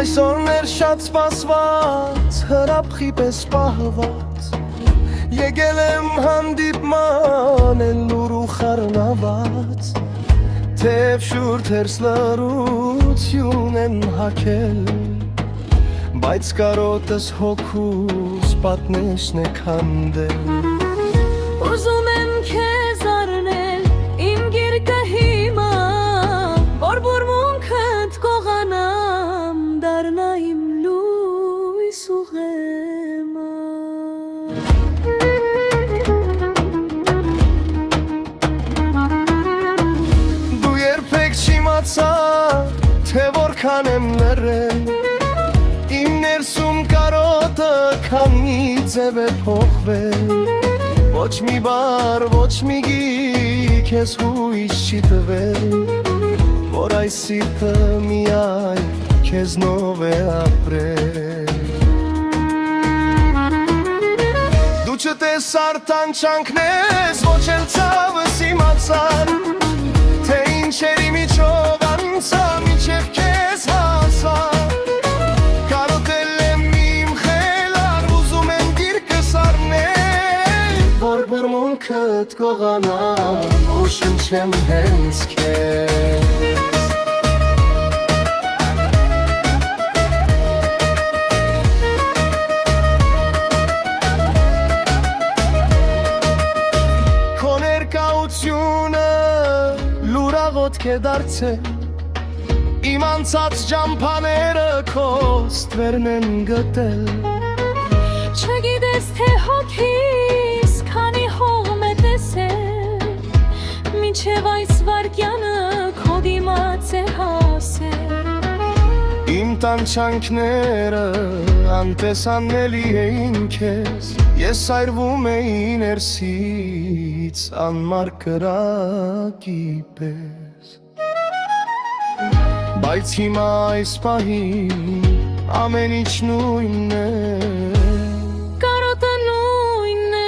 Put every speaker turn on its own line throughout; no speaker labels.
Այսօրներ շատ սպասված, հրապխի պես պահված, եկել եմ հանդիպման էլ լուր ու խառնված, թեև շուրջ հերս լռություն են հագել, բայց կարոտս հոգուս պատնեշն է քանդել։
Ուզում եմ քեզ առնել իմ գիրկը հիմա, որ բուրմունքդ կողանամ, դառնա իմ լույս ուղեմը։
Դու երբեք չիմացա, թե որքան եմ լռել, իմ ներսում կարոտը քանի ձև է փոխվել, ոչ մի բառ, ոչ մի գի քեզ հույս չի տվել, որ այս սիրտը միայն քեզնով է ապրել։ Դու չտեսար տանջանքներս, ոչ էլ ցավս իմացար, թե ինչերի միջով անցա մինչև քեզ հասա։ Կարոտել եմ իմ խելար, ուզում եմ գիրկս առնել, որ բուրմունքդ կողանամ ու շնչեմ հենց քեզ։ Քո ներկայությունը լուրաղոտ է դարձել, իմ անցած ջամփաները քո ստվերն են գտել։
Չգիտես թե հոգիս քանի հողմ է տեսել, մինչև այս վարկյանը քո դիմաց է հասել։
Իմ տանջանքները անտեսանելի էին քեզ, ես այրվում էի ներսից անմար կրակի պես, բայց հիմա այս պահին ամեն ինչ նույնն է,
Կարոտը նույնն է,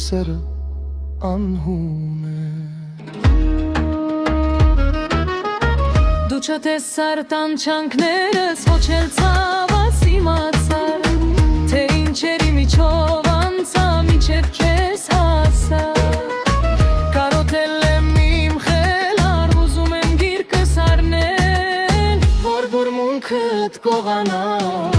սերը անհուն է։
Դու չտեսար տանջանքներս, ոչ էլ ցավս իմացար, թե ինչերի միջով անցա մինչև քեզ հասա։ Կարոտել եմ իմ խելար, ուզում եմ գիրկս առնել,
որ բուրմունքդ կողանամ